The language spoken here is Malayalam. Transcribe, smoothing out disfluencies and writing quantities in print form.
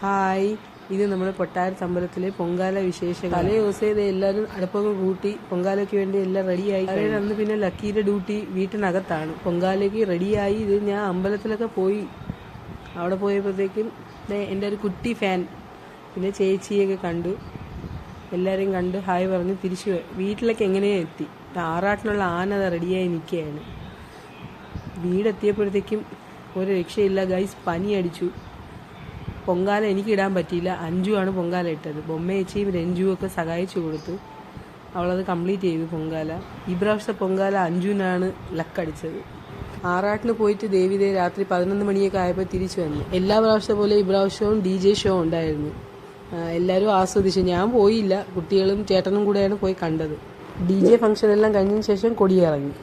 ഹായ്, ഇത് നമ്മുടെ കൊട്ടാരത്ത് അമ്പലത്തിലെ പൊങ്കാല വിശേഷം. തലേ ദിവസം എല്ലാവരും അടുപ്പൊക്കെ കൂട്ടി പൊങ്കാലയ്ക്ക് വേണ്ടി എല്ലാം റെഡിയായി. അന്ന് പിന്നെ ലക്കിയുടെ ഡ്യൂട്ടി വീട്ടിനകത്താണ്. പൊങ്കാലയ്ക്ക് റെഡിയായി. ഇത് ഞാൻ അമ്പലത്തിലൊക്കെ പോയി. അവിടെ പോയപ്പോഴത്തേക്കും എൻ്റെ ഒരു കുട്ടി ഫാൻ പിന്നെ ചേച്ചിയൊക്കെ കണ്ടു. എല്ലാവരെയും കണ്ട് ഹായ് പറഞ്ഞ് തിരിച്ചു വീട്ടിലേക്ക് എങ്ങനെയോ എത്തി. ആറാട്ടിനുള്ള ആന റെഡിയായി നിൽക്കുകയാണ്. വീടെത്തിയപ്പോഴത്തേക്കും ഒരു രക്ഷയില്ല ഗൈസ്, പനി അടിച്ചു. പൊങ്കാല എനിക്ക് ഇടാൻ പറ്റിയില്ല. അഞ്ജു ആണ് പൊങ്കാല ഇട്ടത്. ബൊമ്മേച്ചിയും രഞ്ജുവും ഒക്കെ സഹായിച്ചു കൊടുത്തു. അവളത് കംപ്ലീറ്റ് ചെയ്തു പൊങ്കാല. ഈ പ്രാവശ്യത്തെ പൊങ്കാല അഞ്ജുവിനാണ് ലക്കടിച്ചത്. ആറാട്ടിന് പോയിട്ട് ദേവിതേ രാത്രി 11 മണിയൊക്കെ ആയപ്പോൾ തിരിച്ചു വന്നു. എല്ലാ പ്രാവശ്യത്തെ പോലെ ഈ പ്രാവശ്യവും DJ ഷോ ഉണ്ടായിരുന്നു. എല്ലാവരും ആസ്വദിച്ചു. ഞാൻ പോയില്ല, കുട്ടികളും ചേട്ടനും കൂടെയാണ് പോയി കണ്ടത്. DJ ഫംഗ്ഷൻ എല്ലാം കഴിഞ്ഞതിന് ശേഷം കൊടിയിറങ്ങി.